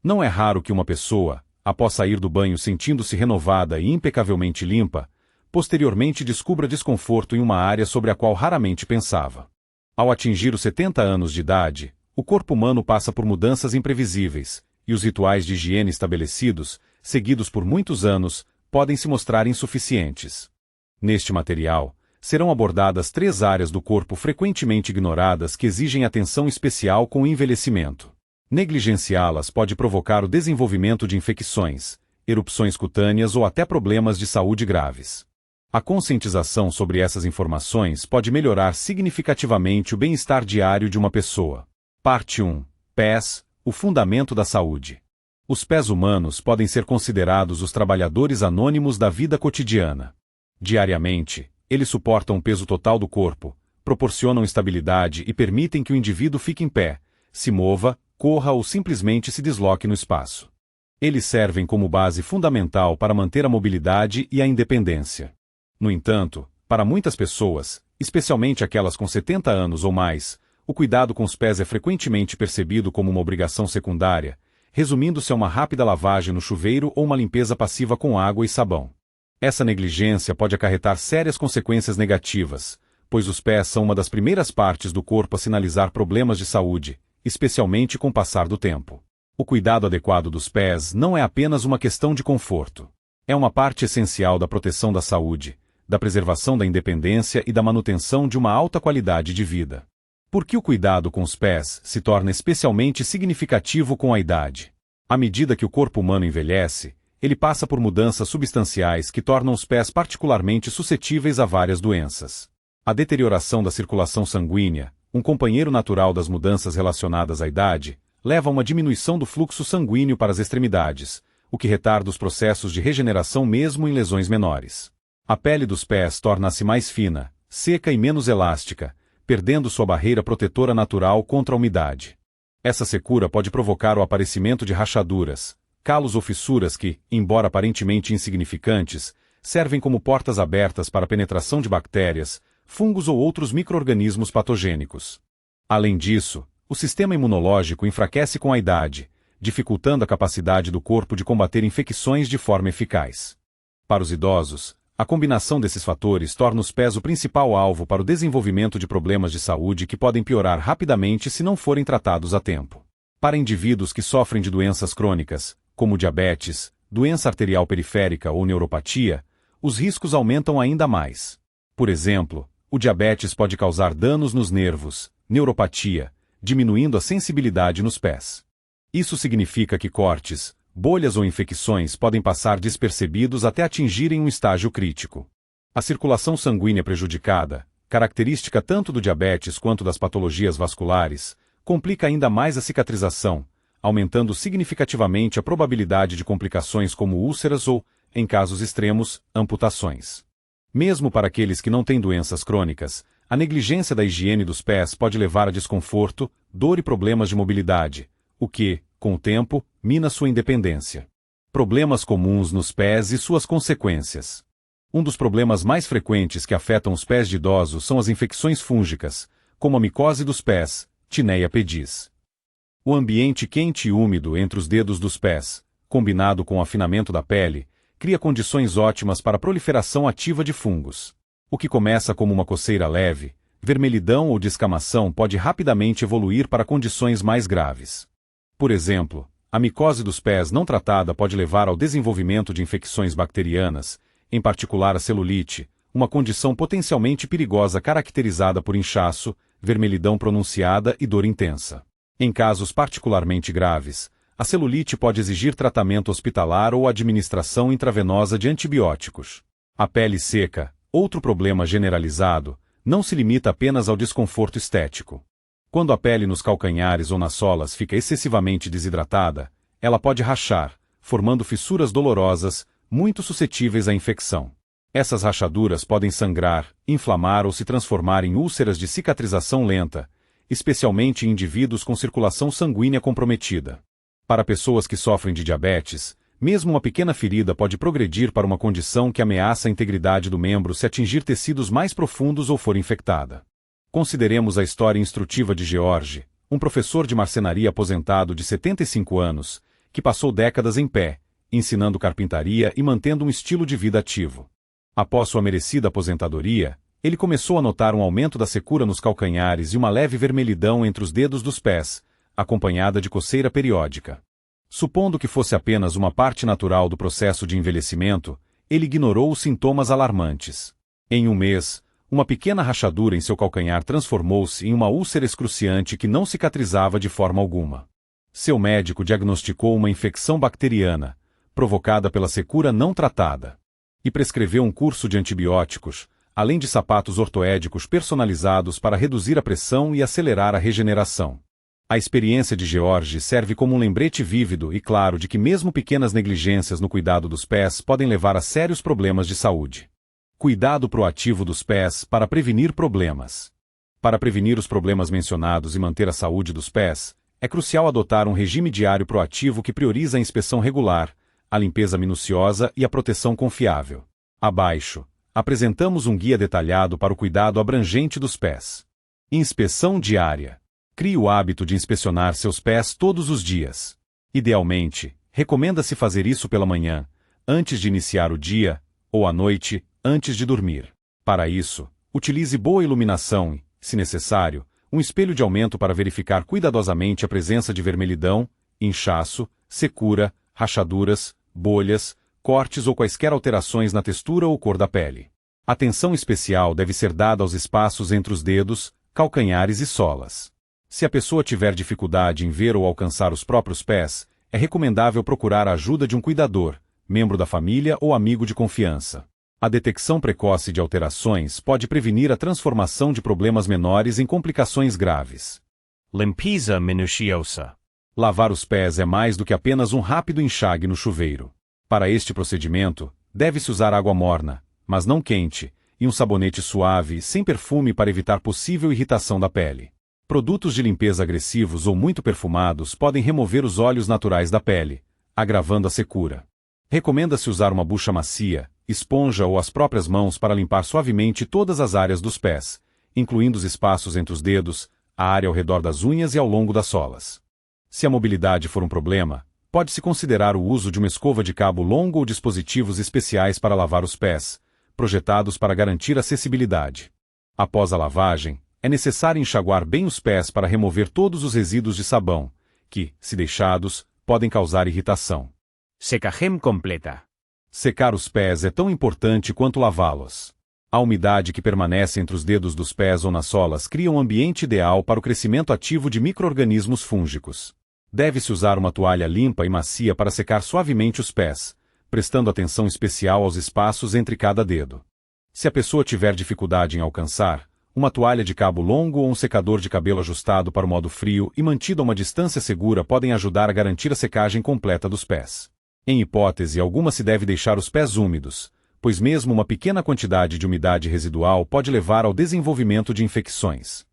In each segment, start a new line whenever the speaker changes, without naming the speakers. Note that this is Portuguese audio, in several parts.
Não é raro que uma pessoa, após sair do banho sentindo-se renovada e impecavelmente limpa, posteriormente descubra desconforto em uma área sobre a qual raramente pensava. Ao atingir os 70 anos de idade, o corpo humano passa por mudanças imprevisíveis, e os rituais de higiene estabelecidos, seguidos por muitos anos, podem se mostrar insuficientes. Neste material, serão abordadas 3 áreas do corpo frequentemente ignoradas que exigem atenção especial com o envelhecimento. Negligenciá-las pode provocar o desenvolvimento de infecções, erupções cutâneas ou até problemas de saúde graves. A conscientização sobre essas informações pode melhorar significativamente o bem-estar diário de uma pessoa. Parte 1. Pés, o fundamento da saúde. Os pés humanos podem ser considerados os trabalhadores anônimos da vida cotidiana. Diariamente, eles suportam o peso total do corpo, proporcionam estabilidade e permitem que o indivíduo fique em pé, se mova, corra ou simplesmente se desloque no espaço. Eles servem como base fundamental para manter a mobilidade e a independência. No entanto, para muitas pessoas, especialmente aquelas com 70 anos ou mais, o cuidado com os pés é frequentemente percebido como uma obrigação secundária, resumindo-se a uma rápida lavagem no chuveiro ou uma limpeza passiva com água e sabão. Essa negligência pode acarretar sérias consequências negativas, pois os pés são uma das primeiras partes do corpo a sinalizar problemas de saúde, especialmente com o passar do tempo. O cuidado adequado dos pés não é apenas uma questão de conforto. É uma parte essencial da proteção da saúde, da preservação da independência e da manutenção de uma alta qualidade de vida. Por que o cuidado com os pés se torna especialmente significativo com a idade? À medida que o corpo humano envelhece, ele passa por mudanças substanciais que tornam os pés particularmente suscetíveis a várias doenças. A deterioração da circulação sanguínea, um companheiro natural das mudanças relacionadas à idade, leva a uma diminuição do fluxo sanguíneo para as extremidades, o que retarda os processos de regeneração mesmo em lesões menores. A pele dos pés torna-se mais fina, seca e menos elástica, perdendo sua barreira protetora natural contra a umidade. Essa secura pode provocar o aparecimento de rachaduras, calos ou fissuras que, embora aparentemente insignificantes, servem como portas abertas para a penetração de bactérias, fungos ou outros micro-organismos patogênicos. Além disso, o sistema imunológico enfraquece com a idade, dificultando a capacidade do corpo de combater infecções de forma eficaz. Para os idosos, a combinação desses fatores torna os pés o principal alvo para o desenvolvimento de problemas de saúde que podem piorar rapidamente se não forem tratados a tempo. Para indivíduos que sofrem de doenças crônicas, como diabetes, doença arterial periférica ou neuropatia, os riscos aumentam ainda mais. Por exemplo, o diabetes pode causar danos nos nervos, neuropatia, diminuindo a sensibilidade nos pés. Isso significa que cortes, bolhas ou infecções podem passar despercebidos até atingirem um estágio crítico. A circulação sanguínea prejudicada, característica tanto do diabetes quanto das patologias vasculares, complica ainda mais a cicatrização, aumentando significativamente a probabilidade de complicações como úlceras ou, em casos extremos, amputações. Mesmo para aqueles que não têm doenças crônicas, a negligência da higiene dos pés pode levar a desconforto, dor e problemas de mobilidade, o que, com o tempo, mina sua independência. Problemas comuns nos pés e suas consequências. Um dos problemas mais frequentes que afetam os pés de idosos são as infecções fúngicas, como a micose dos pés, Tinea pedis. O ambiente quente e úmido entre os dedos dos pés, combinado com o afinamento da pele, cria condições ótimas para a proliferação ativa de fungos. O que começa como uma coceira leve, vermelhidão ou descamação pode rapidamente evoluir para condições mais graves. Por exemplo, a micose dos pés não tratada pode levar ao desenvolvimento de infecções bacterianas, em particular a celulite, uma condição potencialmente perigosa caracterizada por inchaço, vermelhidão pronunciada e dor intensa. Em casos particularmente graves, a celulite pode exigir tratamento hospitalar ou administração intravenosa de antibióticos. A pele seca, outro problema generalizado, não se limita apenas ao desconforto estético. Quando a pele nos calcanhares ou nas solas fica excessivamente desidratada, ela pode rachar, formando fissuras dolorosas, muito suscetíveis à infecção. Essas rachaduras podem sangrar, inflamar ou se transformar em úlceras de cicatrização lenta, especialmente em indivíduos com circulação sanguínea comprometida. Para pessoas que sofrem de diabetes, mesmo uma pequena ferida pode progredir para uma condição que ameaça a integridade do membro se atingir tecidos mais profundos ou for infectada. Consideremos a história instrutiva de George, um professor de marcenaria aposentado de 75 anos, que passou décadas em pé, ensinando carpintaria e mantendo um estilo de vida ativo. Após sua merecida aposentadoria, ele começou a notar um aumento da secura nos calcanhares e uma leve vermelhidão entre os dedos dos pés, acompanhada de coceira periódica. Supondo que fosse apenas uma parte natural do processo de envelhecimento, ele ignorou os sintomas alarmantes. Em um mês, uma pequena rachadura em seu calcanhar transformou-se em uma úlcera excruciante que não cicatrizava de forma alguma. Seu médico diagnosticou uma infecção bacteriana, provocada pela secura não tratada, e prescreveu um curso de antibióticos, além de sapatos ortoédicos personalizados para reduzir a pressão e acelerar a regeneração. A experiência de George serve como um lembrete vívido e claro de que mesmo pequenas negligências no cuidado dos pés podem levar a sérios problemas de saúde. Cuidado proativo dos pés para prevenir problemas. Para prevenir os problemas mencionados e manter a saúde dos pés, é crucial adotar um regime diário proativo que prioriza a inspeção regular, a limpeza minuciosa e a proteção confiável. Abaixo, apresentamos um guia detalhado para o cuidado abrangente dos pés. Inspeção diária. Crie o hábito de inspecionar seus pés todos os dias. Idealmente, recomenda-se fazer isso pela manhã, antes de iniciar o dia, ou à noite, antes de dormir. Para isso, utilize boa iluminação e, se necessário, um espelho de aumento para verificar cuidadosamente a presença de vermelhidão, inchaço, secura, rachaduras, bolhas, cortes ou quaisquer alterações na textura ou cor da pele. Atenção especial deve ser dada aos espaços entre os dedos, calcanhares e solas. Se a pessoa tiver dificuldade em ver ou alcançar os próprios pés, é recomendável procurar a ajuda de um cuidador, membro da família ou amigo de confiança. A detecção precoce de alterações pode prevenir a transformação de problemas menores em complicações graves.
Limpeza minuciosa.
Lavar os pés é mais do que apenas um rápido enxágue no chuveiro. Para este procedimento, deve-se usar água morna, mas não quente, e um sabonete suave, sem perfume para evitar possível irritação da pele. Produtos de limpeza agressivos ou muito perfumados podem remover os óleos naturais da pele, agravando a secura. Recomenda-se usar uma bucha macia, esponja ou as próprias mãos para limpar suavemente todas as áreas dos pés, incluindo os espaços entre os dedos, a área ao redor das unhas e ao longo das solas. Se a mobilidade for um problema, pode-se considerar o uso de uma escova de cabo longo ou dispositivos especiais para lavar os pés, projetados para garantir acessibilidade. Após a lavagem, é necessário enxaguar bem os pés para remover todos os resíduos de sabão, que, se deixados, podem causar irritação.
Secagem completa.
Secar os pés é tão importante quanto lavá-los. A umidade que permanece entre os dedos dos pés ou nas solas cria um ambiente ideal para o crescimento ativo de micro-organismos fúngicos. Deve-se usar uma toalha limpa e macia para secar suavemente os pés, prestando atenção especial aos espaços entre cada dedo. Se a pessoa tiver dificuldade em alcançar, uma toalha de cabo longo ou um secador de cabelo ajustado para o modo frio e mantido a uma distância segura podem ajudar a garantir a secagem completa dos pés. Em hipótese alguma se deve deixar os pés úmidos, pois mesmo uma pequena quantidade de umidade residual pode levar ao desenvolvimento de infecções.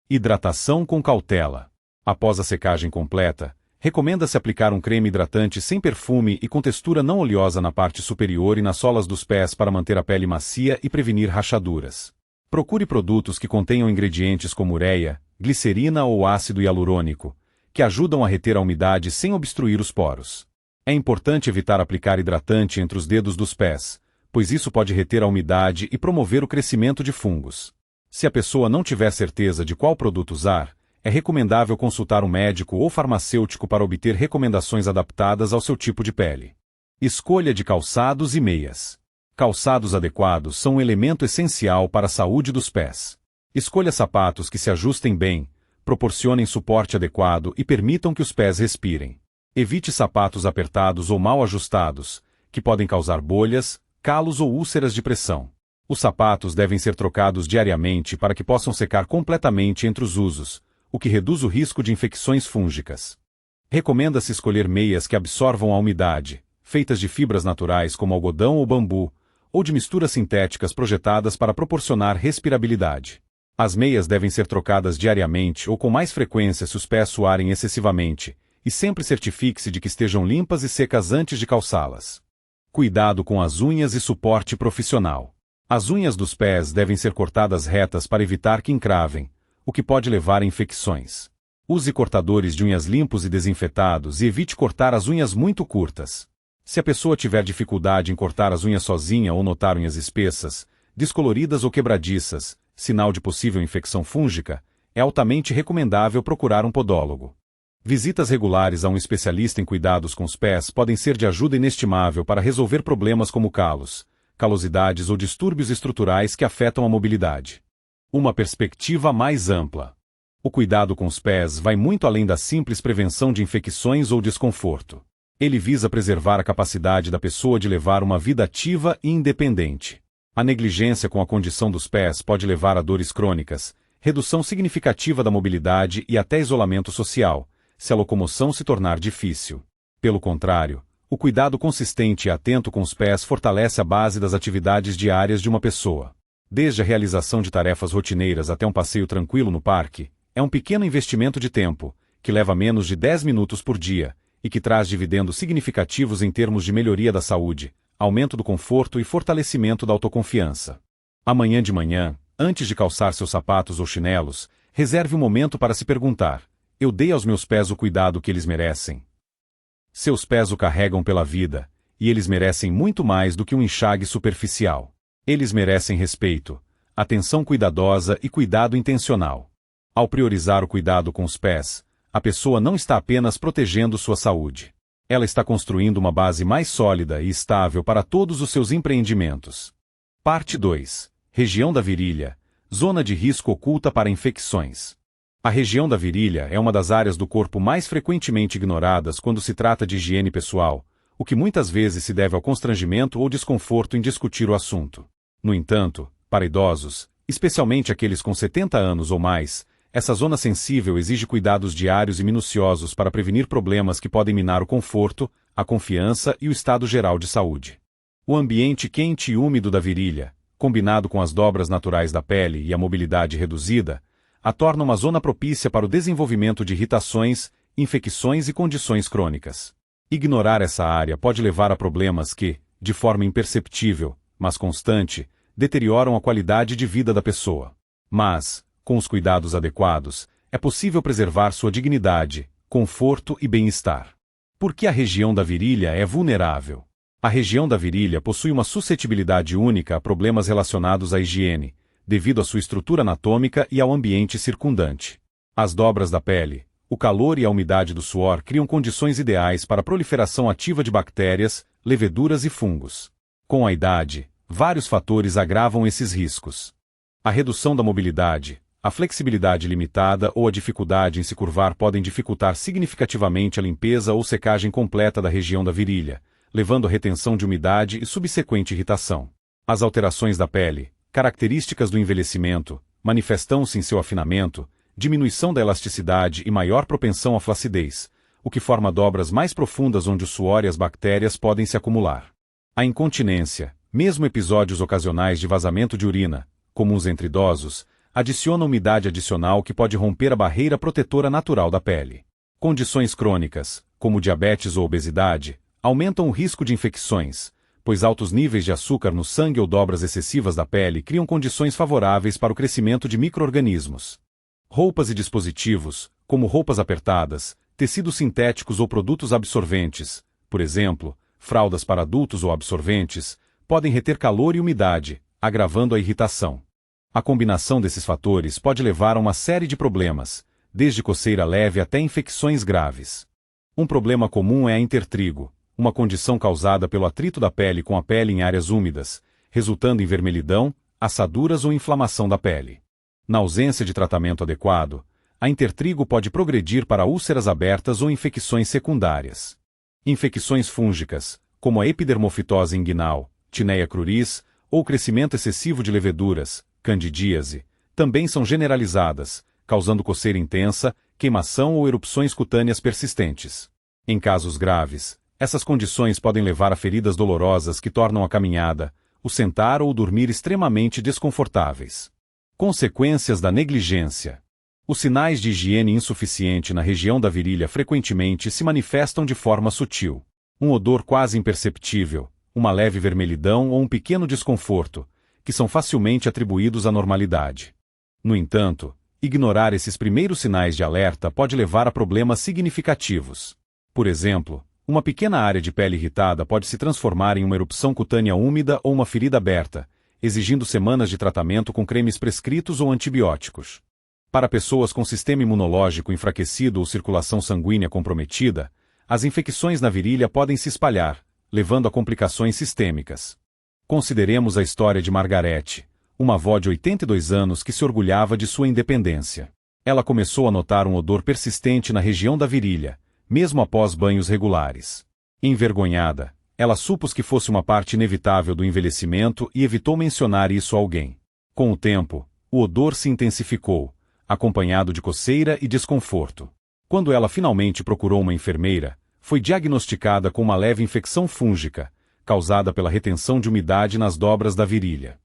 Hidratação com cautela. Após a secagem completa, recomenda-se aplicar um creme hidratante sem perfume e com textura não oleosa na parte superior e nas solas dos pés para manter a pele macia e prevenir rachaduras. Procure produtos que contenham ingredientes como ureia, glicerina ou ácido hialurônico, que ajudam a reter a umidade sem obstruir os poros. É importante evitar aplicar hidratante entre os dedos dos pés, pois isso pode reter a umidade e promover o crescimento de fungos. Se a pessoa não tiver certeza de qual produto usar, é recomendável consultar um médico ou farmacêutico para obter recomendações adaptadas ao seu tipo de pele. Escolha de calçados e meias. Calçados adequados são um elemento essencial para a saúde dos pés. Escolha sapatos que se ajustem bem, proporcionem suporte adequado e permitam que os pés respirem. Evite sapatos apertados ou mal ajustados, que podem causar bolhas, calos ou úlceras de pressão. Os sapatos devem ser trocados diariamente para que possam secar completamente entre os usos, o que reduz o risco de infecções fúngicas. Recomenda-se escolher meias que absorvam a umidade, feitas de fibras naturais como algodão ou bambu, ou de misturas sintéticas projetadas para proporcionar respirabilidade. As meias devem ser trocadas diariamente ou com mais frequência se os pés suarem excessivamente, e sempre certifique-se de que estejam limpas e secas antes de calçá-las. Cuidado com as unhas e suporte profissional. As unhas dos pés devem ser cortadas retas para evitar que encravem, o que pode levar a infecções. Use cortadores de unhas limpos e desinfetados e evite cortar as unhas muito curtas. Se a pessoa tiver dificuldade em cortar as unhas sozinha ou notar unhas espessas, descoloridas ou quebradiças, sinal de possível infecção fúngica, é altamente recomendável procurar um podólogo. Visitas regulares a um especialista em cuidados com os pés podem ser de ajuda inestimável para resolver problemas como calos, calosidades ou distúrbios estruturais que afetam a mobilidade. Uma perspectiva mais ampla. O cuidado com os pés vai muito além da simples prevenção de infecções ou desconforto. Ele visa preservar a capacidade da pessoa de levar uma vida ativa e independente. A negligência com a condição dos pés pode levar a dores crônicas, redução significativa da mobilidade e até isolamento social, se a locomoção se tornar difícil. Pelo contrário, o cuidado consistente e atento com os pés fortalece a base das atividades diárias de uma pessoa. Desde a realização de tarefas rotineiras até um passeio tranquilo no parque, é um pequeno investimento de tempo, que leva menos de 10 minutos por dia, e que traz dividendos significativos em termos de melhoria da saúde, aumento do conforto e fortalecimento da autoconfiança. Amanhã de manhã, antes de calçar seus sapatos ou chinelos, reserve um momento para se perguntar: eu dei aos meus pés o cuidado que eles merecem? Seus pés o carregam pela vida, e eles merecem muito mais do que um enxague superficial. Eles merecem respeito, atenção cuidadosa e cuidado intencional. Ao priorizar o cuidado com os pés, a pessoa não está apenas protegendo sua saúde. Ela está construindo uma base mais sólida e estável para todos os seus empreendimentos. Parte 2. Região da virilha. Zona de risco oculta para infecções. A região da virilha é uma das áreas do corpo mais frequentemente ignoradas quando se trata de higiene pessoal, o que muitas vezes se deve ao constrangimento ou desconforto em discutir o assunto. No entanto, para idosos, especialmente aqueles com 70 anos ou mais, essa zona sensível exige cuidados diários e minuciosos para prevenir problemas que podem minar o conforto, a confiança e o estado geral de saúde. O ambiente quente e úmido da virilha, combinado com as dobras naturais da pele e a mobilidade reduzida, a torna uma zona propícia para o desenvolvimento de irritações, infecções e condições crônicas. Ignorar essa área pode levar a problemas que, de forma imperceptível, mas constante, deterioram a qualidade de vida da pessoa. Mas, com os cuidados adequados, é possível preservar sua dignidade, conforto e bem-estar. Por que a região da virilha é vulnerável? A região da virilha possui uma suscetibilidade única a problemas relacionados à higiene, devido à sua estrutura anatômica e ao ambiente circundante. As dobras da pele, o calor e a umidade do suor criam condições ideais para a proliferação ativa de bactérias, leveduras e fungos. Com a idade, vários fatores agravam esses riscos. A redução da mobilidade, a flexibilidade limitada ou a dificuldade em se curvar podem dificultar significativamente a limpeza ou secagem completa da região da virilha, levando à retenção de umidade e subsequente irritação. As alterações da pele, características do envelhecimento, manifestam-se em seu afinamento, diminuição da elasticidade e maior propensão à flacidez, o que forma dobras mais profundas onde o suor e as bactérias podem se acumular. A incontinência, mesmo episódios ocasionais de vazamento de urina, comuns entre idosos, adiciona umidade adicional que pode romper a barreira protetora natural da pele. Condições crônicas, como diabetes ou obesidade, aumentam o risco de infecções, pois altos níveis de açúcar no sangue ou dobras excessivas da pele criam condições favoráveis para o crescimento de micro-organismos. Roupas e dispositivos, como roupas apertadas, tecidos sintéticos ou produtos absorventes, por exemplo, fraldas para adultos ou absorventes, podem reter calor e umidade, agravando a irritação. A combinação desses fatores pode levar a uma série de problemas, desde coceira leve até infecções graves. Um problema comum é a intertrigo, uma condição causada pelo atrito da pele com a pele em áreas úmidas, resultando em vermelhidão, assaduras ou inflamação da pele. Na ausência de tratamento adequado, a intertrigo pode progredir para úlceras abertas ou infecções secundárias. Infecções fúngicas, como a epidermofitose inguinal, Tinea cruris, ou crescimento excessivo de leveduras, candidíase, também são generalizadas, causando coceira intensa, queimação ou erupções cutâneas persistentes. Em casos graves, essas condições podem levar a feridas dolorosas que tornam a caminhada, o sentar ou o dormir extremamente desconfortáveis. Consequências da negligência. Os sinais de higiene insuficiente na região da virilha frequentemente se manifestam de forma sutil. Um odor quase imperceptível, uma leve vermelhidão ou um pequeno desconforto, que são facilmente atribuídos à normalidade. No entanto, Ignorar esses primeiros sinais de alerta pode levar a problemas significativos. Por exemplo, uma pequena área de pele irritada pode se transformar em uma erupção cutânea úmida ou uma ferida aberta, exigindo semanas de tratamento com cremes prescritos ou antibióticos. Para pessoas com sistema imunológico enfraquecido ou circulação sanguínea comprometida, as infecções na virilha podem se espalhar, levando a complicações sistêmicas. Consideremos a história de Margarete, uma avó de 82 anos que se orgulhava de sua independência. Ela começou a notar um odor persistente na região da virilha, mesmo após banhos regulares. Envergonhada, ela supôs que fosse uma parte inevitável do envelhecimento e evitou mencionar isso a alguém. Com o tempo, o odor se intensificou, acompanhado de coceira e desconforto. Quando ela finalmente procurou uma enfermeira, foi diagnosticada com uma leve infecção fúngica, causada pela retenção de umidade nas dobras da virilha.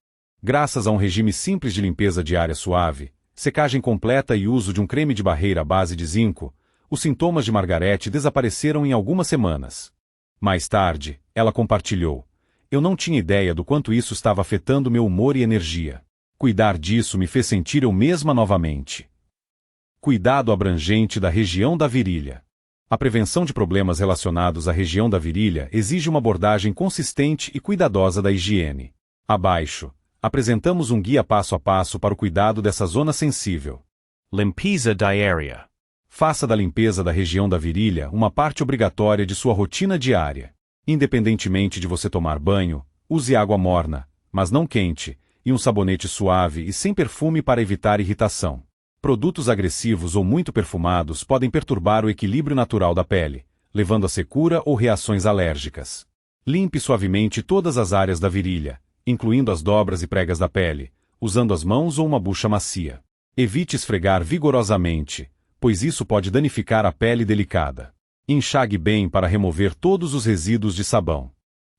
Graças a um regime simples de limpeza diária suave, secagem completa e uso de um creme de barreira à base de zinco, os sintomas de Margarete desapareceram em algumas semanas. Mais tarde, ela compartilhou: "Eu não tinha ideia do quanto isso estava afetando meu humor e energia. Cuidar disso me fez sentir eu mesma novamente." Cuidado abrangente da região da virilha. A prevenção de problemas relacionados à região da virilha exige uma abordagem consistente e cuidadosa da higiene. Abaixo, apresentamos um guia passo a passo para o cuidado dessa zona sensível.
Limpeza diária.
Faça da limpeza da região da virilha uma parte obrigatória de sua rotina diária. Independentemente de você tomar banho, use água morna, mas não quente, e um sabonete suave e sem perfume para evitar irritação. Produtos agressivos ou muito perfumados podem perturbar o equilíbrio natural da pele, levando a secura ou reações alérgicas. Limpe suavemente todas as áreas da virilha, incluindo as dobras e pregas da pele, usando as mãos ou uma bucha macia. Evite esfregar vigorosamente, pois isso pode danificar a pele delicada. Enxague bem para remover todos os resíduos de sabão.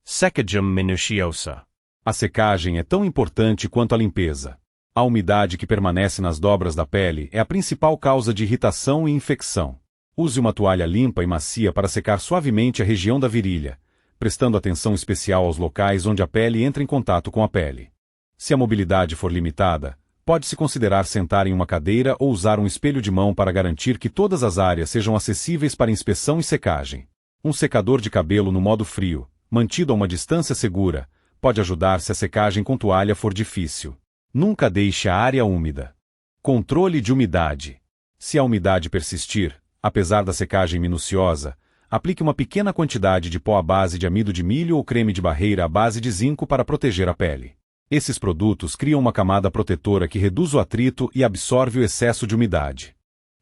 Secagem minuciosa.
A secagem é tão importante quanto a limpeza. A umidade que permanece nas dobras da pele é a principal causa de irritação e infecção. Use uma toalha limpa e macia para secar suavemente a região da virilha, prestando atenção especial aos locais onde a pele entra em contato com a pele. Se a mobilidade for limitada, pode-se considerar sentar em uma cadeira ou usar um espelho de mão para garantir que todas as áreas sejam acessíveis para inspeção e secagem. Um secador de cabelo no modo frio, mantido a uma distância segura, pode ajudar se a secagem com toalha for difícil. Nunca deixe a área úmida. Controle de umidade. Se a umidade persistir, apesar da secagem minuciosa, aplique uma pequena quantidade de pó à base de amido de milho ou creme de barreira à base de zinco para proteger a pele. Esses produtos criam uma camada protetora que reduz o atrito e absorve o excesso de umidade.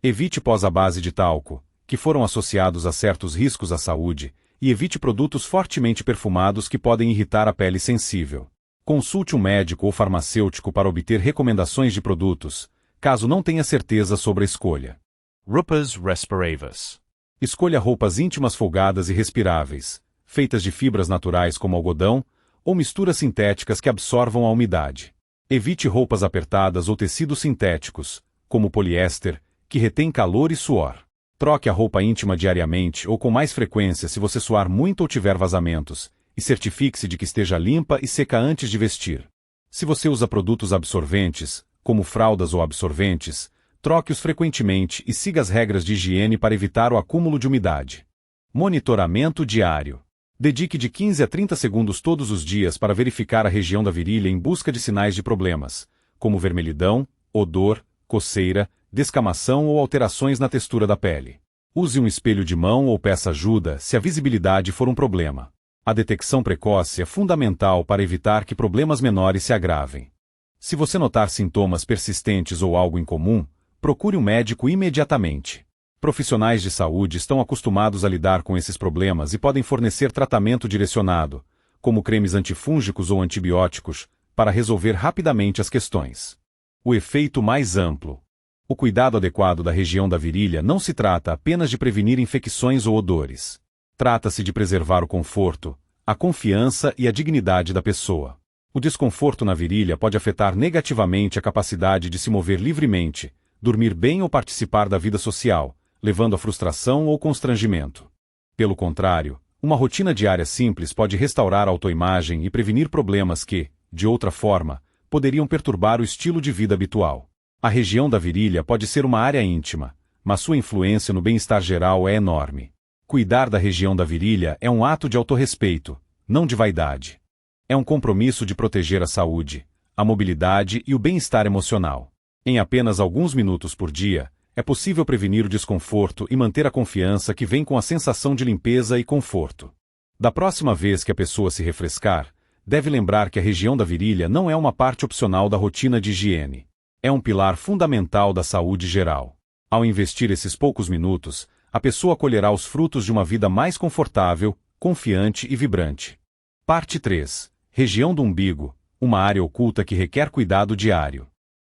Evite pós à base de talco, que foram associados a certos riscos à saúde, e evite produtos fortemente perfumados que podem irritar a pele sensível. Consulte um médico ou farmacêutico para obter recomendações de produtos, caso não tenha certeza sobre a escolha.
Roupas respiráveis.
Escolha roupas íntimas folgadas e respiráveis, feitas de fibras naturais como algodão, ou misturas sintéticas que absorvam a umidade. Evite roupas apertadas ou tecidos sintéticos, como poliéster, que retém calor e suor. Troque a roupa íntima diariamente ou com mais frequência se você suar muito ou tiver vazamentos, e certifique-se de que esteja limpa e seca antes de vestir. Se você usa produtos absorventes, como fraldas ou absorventes, troque-os frequentemente e siga as regras de higiene para evitar o acúmulo de umidade. Monitoramento diário. Dedique de 15 a 30 segundos todos os dias para verificar a região da virilha em busca de sinais de problemas, como vermelhidão, odor, coceira, descamação ou alterações na textura da pele. Use um espelho de mão ou peça ajuda se a visibilidade for um problema. A detecção precoce é fundamental para evitar que problemas menores se agravem. Se você notar sintomas persistentes ou algo incomum, procure um médico imediatamente. Profissionais de saúde estão acostumados a lidar com esses problemas e podem fornecer tratamento direcionado, como cremes antifúngicos ou antibióticos, para resolver rapidamente as questões. O efeito mais amplo. O cuidado adequado da região da virilha não se trata apenas de prevenir infecções ou odores. Trata-se de preservar o conforto, a confiança e a dignidade da pessoa. O desconforto na virilha pode afetar negativamente a capacidade de se mover livremente, dormir bem ou participar da vida social, levando a frustração ou constrangimento. Pelo contrário, uma rotina diária simples pode restaurar a autoimagem e prevenir problemas que, de outra forma, poderiam perturbar o estilo de vida habitual. A região da virilha pode ser uma área íntima, mas sua influência no bem-estar geral é enorme. Cuidar da região da virilha é um ato de autorrespeito, não de vaidade. É um compromisso de proteger a saúde, a mobilidade e o bem-estar emocional. Em apenas alguns minutos por dia, é possível prevenir o desconforto e manter a confiança que vem com a sensação de limpeza e conforto. Da próxima vez que a pessoa se refrescar, deve lembrar que a região da virilha não é uma parte opcional da rotina de higiene. É um pilar fundamental da saúde geral. Ao investir esses poucos minutos, a pessoa colherá os frutos de uma vida mais confortável, confiante e vibrante. Parte 3. Região do umbigo, uma área oculta que requer cuidado diário.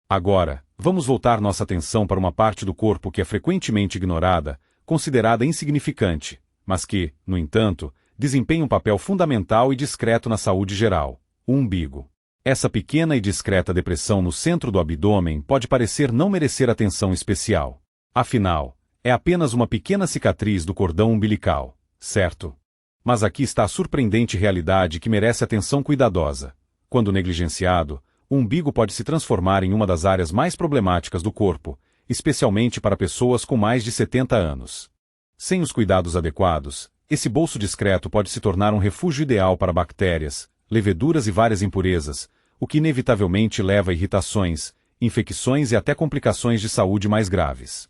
Agora, vamos voltar nossa atenção para uma parte do corpo que é frequentemente ignorada, considerada insignificante, mas que, no entanto, desempenha um papel fundamental e discreto na saúde geral: o umbigo. Essa pequena e discreta depressão no centro do abdômen pode parecer não merecer atenção especial. Afinal, é apenas uma pequena cicatriz do cordão umbilical, certo? Mas aqui está a surpreendente realidade que merece atenção cuidadosa. Quando negligenciado, o umbigo pode se transformar em uma das áreas mais problemáticas do corpo, especialmente para pessoas com mais de 70 anos. Sem os cuidados adequados, esse bolso discreto pode se tornar um refúgio ideal para bactérias, leveduras e várias impurezas, o que inevitavelmente leva a irritações, infecções e até complicações de saúde mais graves.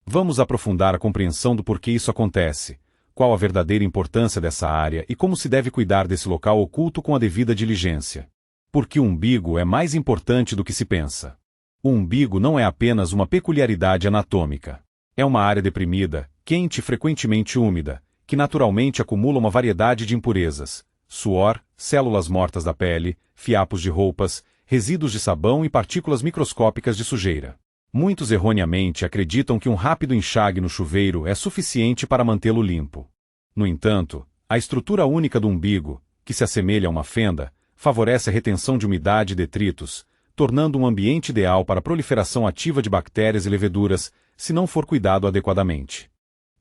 Vamos aprofundar a compreensão do porquê isso acontece, qual a verdadeira importância dessa área e como se deve cuidar desse local oculto com a devida diligência. Porque o umbigo é mais importante do que se pensa. O umbigo não é apenas uma peculiaridade anatômica. É uma área deprimida, quente e frequentemente úmida, que naturalmente acumula uma variedade de impurezas: suor, células mortas da pele, fiapos de roupas, resíduos de sabão e partículas microscópicas de sujeira. Muitos erroneamente acreditam que um rápido enxágue no chuveiro é suficiente para mantê-lo limpo. No entanto, a estrutura única do umbigo, que se assemelha a uma fenda, favorece a retenção de umidade e detritos, tornando um ambiente ideal para a proliferação ativa de bactérias e leveduras, se não for cuidado adequadamente.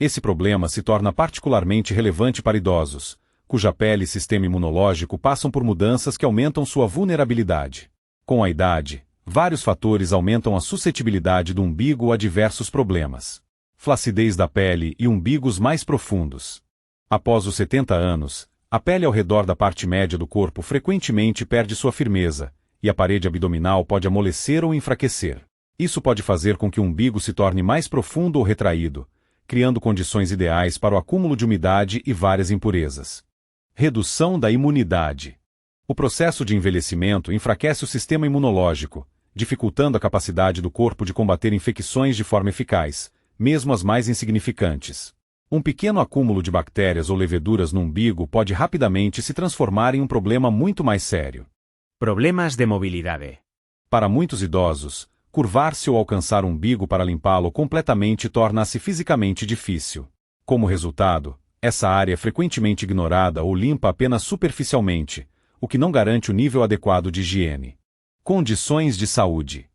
Esse problema se torna particularmente relevante para idosos, cuja pele e sistema imunológico passam por mudanças que aumentam sua vulnerabilidade. Com a idade, vários fatores aumentam a suscetibilidade do umbigo a diversos problemas. Flacidez da pele e umbigos mais profundos. Após os 70 anos, a pele ao redor da parte média do corpo frequentemente perde sua firmeza, e a parede abdominal pode amolecer ou enfraquecer. Isso pode fazer com que o umbigo se torne mais profundo ou retraído, criando condições ideais para o acúmulo de umidade e várias impurezas. Redução da imunidade. O processo de envelhecimento enfraquece o sistema imunológico, dificultando a capacidade do corpo de combater infecções de forma eficaz, mesmo as mais insignificantes. Um pequeno acúmulo de bactérias ou leveduras no umbigo pode rapidamente se transformar em um problema muito mais sério.
Problemas de mobilidade.
Para muitos idosos, curvar-se ou alcançar o umbigo para limpá-lo completamente torna-se fisicamente difícil. Como resultado, essa área é frequentemente ignorada ou limpa apenas superficialmente, o que não garante o nível adequado de higiene. Condições de saúde.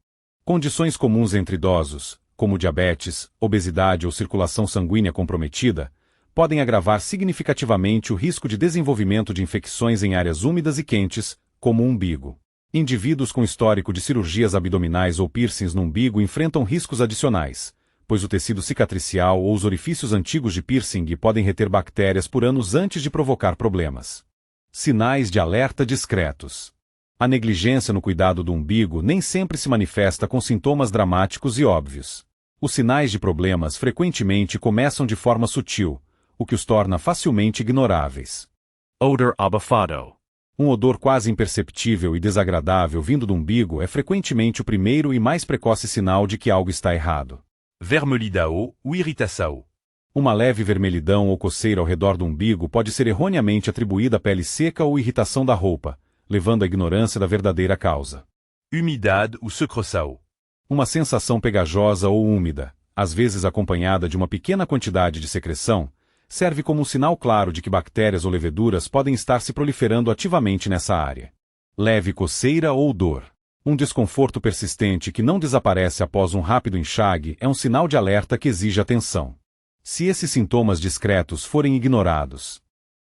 Condições comuns entre idosos, como diabetes, obesidade ou circulação sanguínea comprometida, podem agravar significativamente o risco de desenvolvimento de infecções em áreas úmidas e quentes, como o umbigo. Indivíduos com histórico de cirurgias abdominais ou piercings no umbigo enfrentam riscos adicionais, pois o tecido cicatricial ou os orifícios antigos de piercing podem reter bactérias por anos antes de provocar problemas. Sinais de alerta discretos. A negligência no cuidado do umbigo nem sempre se manifesta com sintomas dramáticos e óbvios. Os sinais de problemas frequentemente começam de forma sutil, o que os torna facilmente ignoráveis.
Odor abafado.
Um odor quase imperceptível e desagradável vindo do umbigo é frequentemente o primeiro e mais precoce sinal de que algo está errado.
Vermelhidão ou irritação.
Uma leve vermelhidão ou coceira ao redor do umbigo pode ser erroneamente atribuída à pele seca ou irritação da roupa, levando à ignorância da verdadeira causa.
Umidade ou secreção.
Uma sensação pegajosa ou úmida, às vezes acompanhada de uma pequena quantidade de secreção, serve como um sinal claro de que bactérias ou leveduras podem estar se proliferando ativamente nessa área. Leve coceira ou dor. Um desconforto persistente que não desaparece após um rápido enxágue é um sinal de alerta que exige atenção. Se esses sintomas discretos forem ignorados,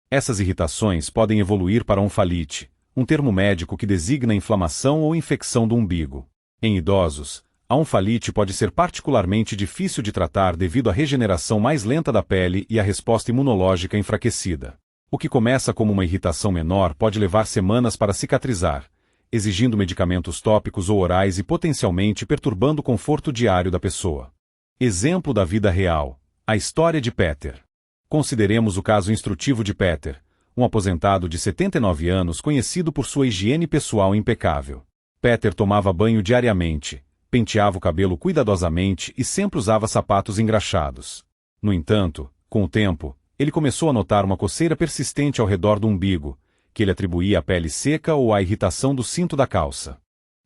essas irritações podem evoluir para onfalite, um termo médico que designa inflamação ou infecção do umbigo. Em idosos, A onfalite pode ser particularmente difícil de tratar devido à regeneração mais lenta da pele e à resposta imunológica enfraquecida. O que começa como uma irritação menor pode levar semanas para cicatrizar, exigindo medicamentos tópicos ou orais e potencialmente perturbando o conforto diário da pessoa. Exemplo da vida real: a história de Peter. Consideremos o caso instrutivo de Peter, um aposentado de 79 anos conhecido por sua higiene pessoal impecável. Peter tomava banho diariamente, penteava o cabelo cuidadosamente e sempre usava sapatos engraxados. No entanto, com o tempo, ele começou a notar uma coceira persistente ao redor do umbigo, que ele atribuía à pele seca ou à irritação do cinto da calça.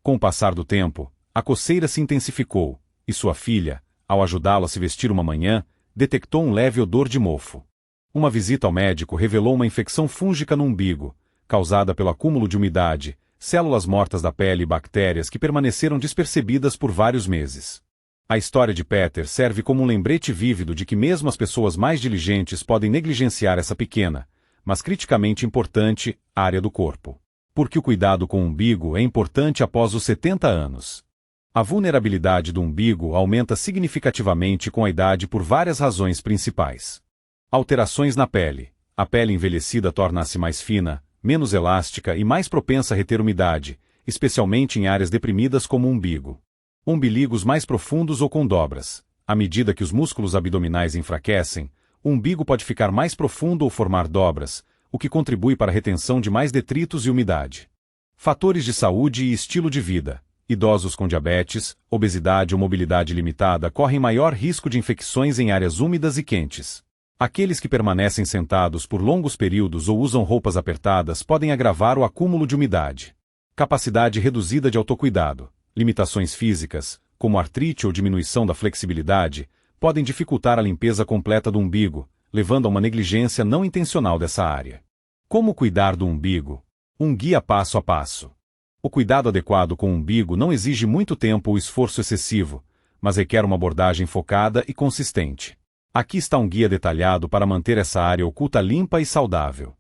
Com o passar do tempo, a coceira se intensificou, e sua filha, ao ajudá-lo a se vestir uma manhã, detectou um leve odor de mofo. Uma visita ao médico revelou uma infecção fúngica no umbigo, causada pelo acúmulo de umidade, células mortas da pele e bactérias que permaneceram despercebidas por vários meses. A história de Peter serve como um lembrete vívido de que mesmo as pessoas mais diligentes podem negligenciar essa pequena, mas criticamente importante, área do corpo. Porque o cuidado com o umbigo é importante após os 70 anos. A vulnerabilidade do umbigo aumenta significativamente com a idade por várias razões principais. Alterações na pele. A pele envelhecida torna-se mais fina, menos elástica e mais propensa a reter umidade, especialmente em áreas deprimidas como o umbigo. Umbiligos mais profundos ou com dobras. À medida que os músculos abdominais enfraquecem, o umbigo pode ficar mais profundo ou formar dobras, o que contribui para a retenção de mais detritos e umidade. Fatores de saúde e estilo de vida. Idosos com diabetes, obesidade ou mobilidade limitada correm maior risco de infecções em áreas úmidas e quentes. Aqueles que permanecem sentados por longos períodos ou usam roupas apertadas podem agravar o acúmulo de umidade. Capacidade reduzida de autocuidado. Limitações físicas, como artrite ou diminuição da flexibilidade, podem dificultar a limpeza completa do umbigo, levando a uma negligência não intencional dessa área. Como cuidar do umbigo? Um guia passo a passo. O cuidado adequado com o umbigo não exige muito tempo ou esforço excessivo, mas requer uma abordagem focada e consistente. Aqui está um guia detalhado para manter essa área oculta limpa e saudável.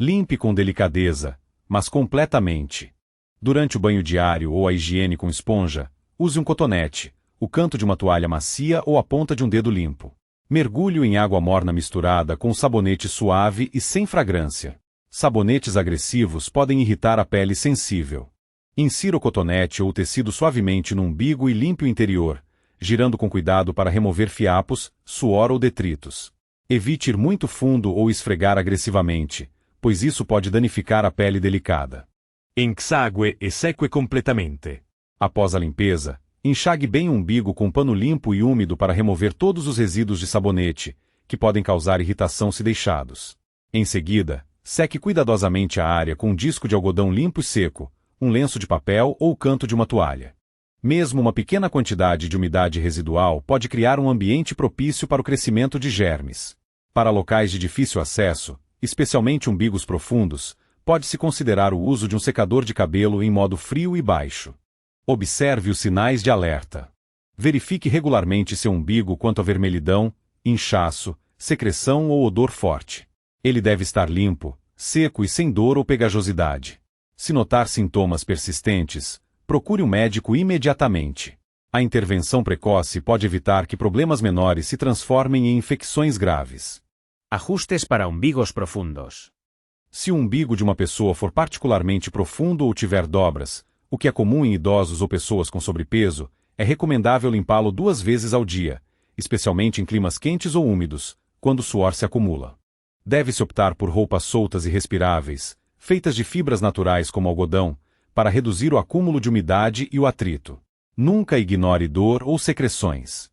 Limpe com delicadeza, mas completamente. Durante o banho diário ou a higiene com esponja, use um cotonete, o canto de uma toalha macia ou a ponta de um dedo limpo. Mergulhe em água morna misturada com um sabonete suave e sem fragrância. Sabonetes agressivos podem irritar a pele sensível. Insira o cotonete ou o tecido suavemente no umbigo e limpe o interior, girando com cuidado para remover fiapos, suor ou detritos. Evite ir muito fundo ou esfregar agressivamente, pois isso pode danificar a pele delicada.
Enxague e seque completamente.
Após a limpeza, enxague bem o umbigo com um pano limpo e úmido para remover todos os resíduos de sabonete, que podem causar irritação se deixados. Em seguida, seque cuidadosamente a área com um disco de algodão limpo e seco, um lenço de papel ou o canto de uma toalha. Mesmo uma pequena quantidade de umidade residual pode criar um ambiente propício para o crescimento de germes. Para locais de difícil acesso, especialmente umbigos profundos, pode-se considerar o uso de um secador de cabelo em modo frio e baixo. Observe os sinais de alerta. Verifique regularmente seu umbigo quanto a vermelhidão, inchaço, secreção ou odor forte. Ele deve estar limpo, seco e sem dor ou pegajosidade. Se notar sintomas persistentes, procure um médico imediatamente. A intervenção precoce pode evitar que problemas menores se transformem em infecções graves.
Ajustes para umbigos profundos.
Se o umbigo de uma pessoa for particularmente profundo ou tiver dobras, o que é comum em idosos ou pessoas com sobrepeso, é recomendável limpá-lo 2 vezes ao dia, especialmente em climas quentes ou úmidos, quando o suor se acumula. Deve-se optar por roupas soltas e respiráveis, feitas de fibras naturais como algodão, para reduzir o acúmulo de umidade e o atrito. Nunca ignore dor ou secreções.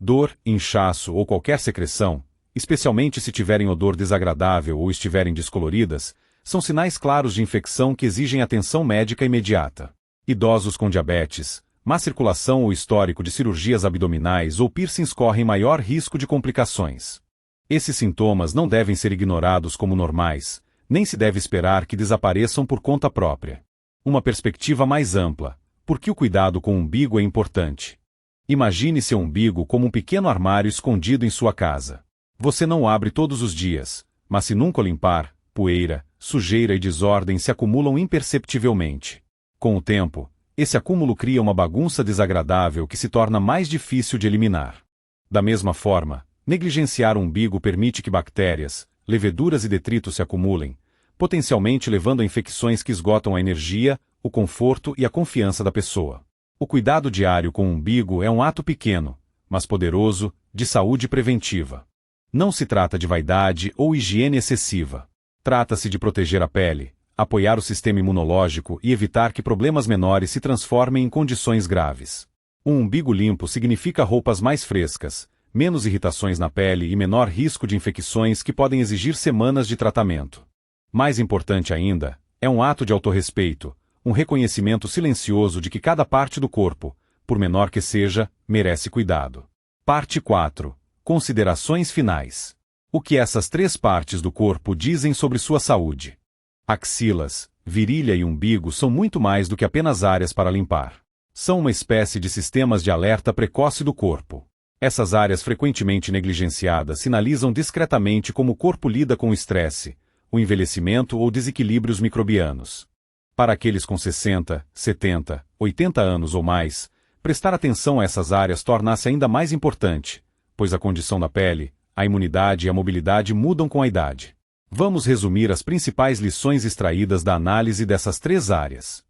Dor, inchaço ou qualquer secreção, especialmente se tiverem odor desagradável ou estiverem descoloridas, são sinais claros de infecção que exigem atenção médica imediata. Idosos com diabetes, má circulação ou histórico de cirurgias abdominais ou piercings correm maior risco de complicações. Esses sintomas não devem ser ignorados como normais, nem se deve esperar que desapareçam por conta própria. Uma perspectiva mais ampla, porque o cuidado com o umbigo é importante. Imagine seu umbigo como um pequeno armário escondido em sua casa. Você não o abre todos os dias, mas se nunca o limpar, poeira, sujeira e desordem se acumulam imperceptivelmente. Com o tempo, Esse acúmulo cria uma bagunça desagradável que se torna mais difícil de eliminar. Da mesma forma, negligenciar o umbigo permite que bactérias, leveduras e detritos se acumulem, potencialmente levando a infecções que esgotam a energia, o conforto e a confiança da pessoa. O cuidado diário com o umbigo é um ato pequeno, mas poderoso, de saúde preventiva. Não se trata de vaidade ou higiene excessiva. Trata-se de proteger a pele, apoiar o sistema imunológico e evitar que problemas menores se transformem em condições graves. Um umbigo limpo significa roupas mais frescas, menos irritações na pele e menor risco de infecções que podem exigir semanas de tratamento. Mais importante ainda, é um ato de autorrespeito, um reconhecimento silencioso de que cada parte do corpo, por menor que seja, merece cuidado. Parte 4. Considerações finais. O que essas 3 partes do corpo dizem sobre sua saúde? Axilas, virilha e umbigo são muito mais do que apenas áreas para limpar. São uma espécie de sistemas de alerta precoce do corpo. Essas áreas frequentemente negligenciadas sinalizam discretamente como o corpo lida com o estresse, o envelhecimento ou desequilíbrios microbianos. Para aqueles com 60, 70, 80 anos ou mais, prestar atenção a essas áreas torna-se ainda mais importante, pois a condição da pele, a imunidade e a mobilidade mudam com a idade. Vamos resumir as principais lições extraídas da análise dessas 3 áreas.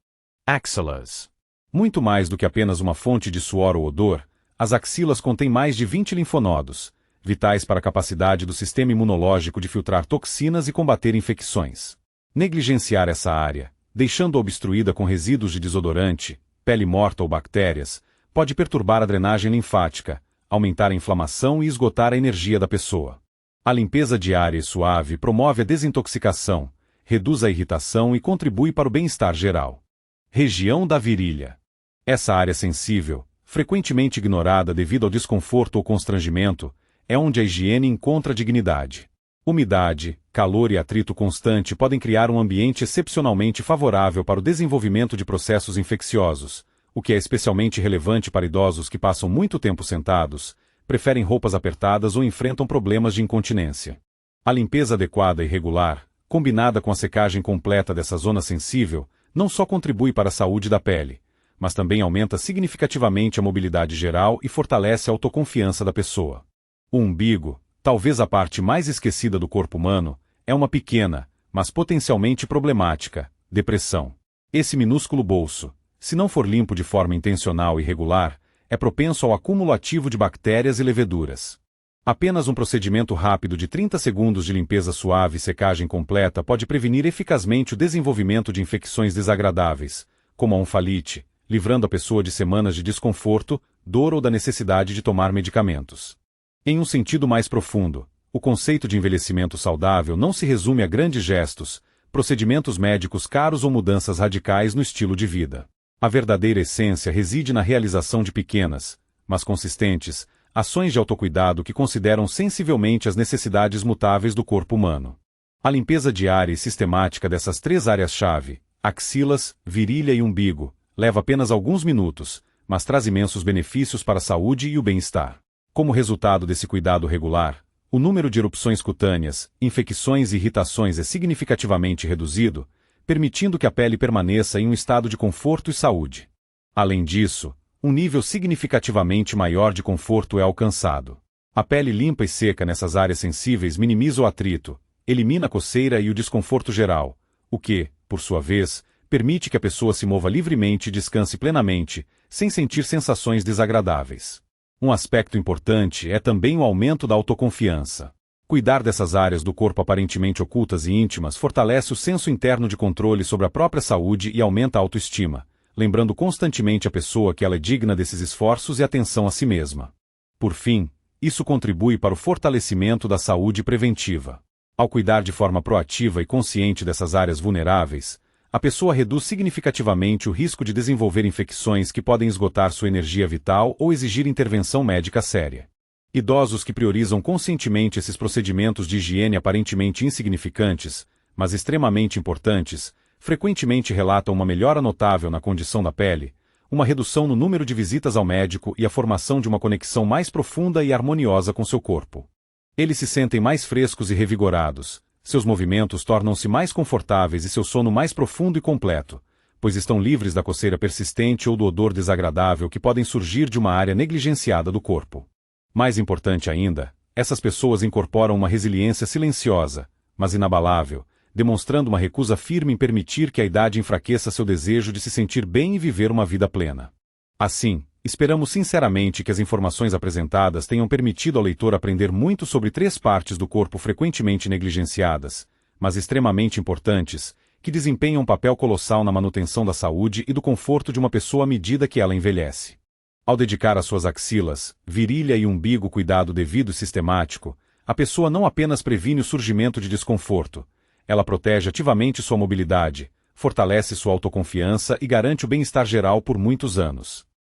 Axilas. Muito mais do que apenas uma fonte de suor ou odor, as axilas contêm mais de 20 linfonodos, vitais para a capacidade do sistema imunológico de filtrar toxinas e combater infecções. Negligenciar essa área, deixando-a obstruída com resíduos de desodorante, pele morta ou bactérias, pode perturbar a drenagem linfática, aumentar a inflamação e esgotar a energia da pessoa. A limpeza diária e suave promove a desintoxicação, reduz a irritação e contribui para o bem-estar geral. Região da virilha. Essa área sensível, frequentemente ignorada devido ao desconforto ou constrangimento, é onde a higiene encontra dignidade. Umidade, calor e atrito constante podem criar um ambiente excepcionalmente favorável para o desenvolvimento de processos infecciosos, o que é especialmente relevante para idosos que passam muito tempo sentados, preferem roupas apertadas ou enfrentam problemas de incontinência. A limpeza adequada e regular, combinada com a secagem completa dessa zona sensível, não só contribui para a saúde da pele, mas também aumenta significativamente a mobilidade geral e fortalece a autoconfiança da pessoa. O umbigo, talvez a parte mais esquecida do corpo humano, é uma pequena, mas potencialmente problemática, depressão. Esse minúsculo bolso, se não for limpo de forma intencional e regular, é propenso ao acúmulo ativo de bactérias e leveduras. Apenas um procedimento rápido de 30 segundos de limpeza suave e secagem completa pode prevenir eficazmente o desenvolvimento de infecções desagradáveis, como a onfalite, livrando a pessoa de semanas de desconforto, dor ou da necessidade de tomar medicamentos. Em um sentido mais profundo, o conceito de envelhecimento saudável não se resume a grandes gestos, procedimentos médicos caros ou mudanças radicais no estilo de vida. A verdadeira essência reside na realização de pequenas, mas consistentes, ações de autocuidado que consideram sensivelmente as necessidades mutáveis do corpo humano. A limpeza diária e sistemática dessas 3 áreas-chave, axilas, virilha e umbigo, leva apenas alguns minutos, mas traz imensos benefícios para a saúde e o bem-estar. Como resultado desse cuidado regular, o número de erupções cutâneas, infecções e irritações é significativamente reduzido, permitindo que a pele permaneça em um estado de conforto e saúde. Além disso, um nível significativamente maior de conforto é alcançado. A pele limpa e seca nessas áreas sensíveis minimiza o atrito, elimina a coceira e o desconforto geral, o que, por sua vez, permite que a pessoa se mova livremente e descanse plenamente, sem sentir sensações desagradáveis. Um aspecto importante é também o aumento da autoconfiança. Cuidar dessas áreas do corpo aparentemente ocultas e íntimas fortalece o senso interno de controle sobre a própria saúde e aumenta a autoestima, lembrando constantemente a pessoa que ela é digna desses esforços e atenção a si mesma. Por fim, isso contribui para o fortalecimento da saúde preventiva. Ao cuidar de forma proativa e consciente dessas áreas vulneráveis, a pessoa reduz significativamente o risco de desenvolver infecções que podem esgotar sua energia vital ou exigir intervenção médica séria. Idosos que priorizam conscientemente esses procedimentos de higiene aparentemente insignificantes, mas extremamente importantes, frequentemente relatam uma melhora notável na condição da pele, uma redução no número de visitas ao médico e a formação de uma conexão mais profunda e harmoniosa com seu corpo. Eles se sentem mais frescos e revigorados, seus movimentos tornam-se mais confortáveis e seu sono mais profundo e completo, pois estão livres da coceira persistente ou do odor desagradável que podem surgir de uma área negligenciada do corpo. Mais importante ainda, essas pessoas incorporam uma resiliência silenciosa, mas inabalável, demonstrando uma recusa firme em permitir que a idade enfraqueça seu desejo de se sentir bem e viver uma vida plena. Assim, esperamos sinceramente que as informações apresentadas tenham permitido ao leitor aprender muito sobre 3 partes do corpo frequentemente negligenciadas, mas extremamente importantes, que desempenham um papel colossal na manutenção da saúde e do conforto de uma pessoa à medida que ela envelhece. Ao dedicar às suas axilas, virilha e umbigo cuidado devido e sistemático, a pessoa não apenas previne o surgimento de desconforto, ela protege ativamente sua mobilidade, fortalece sua autoconfiança e garante o bem-estar geral por muitos anos.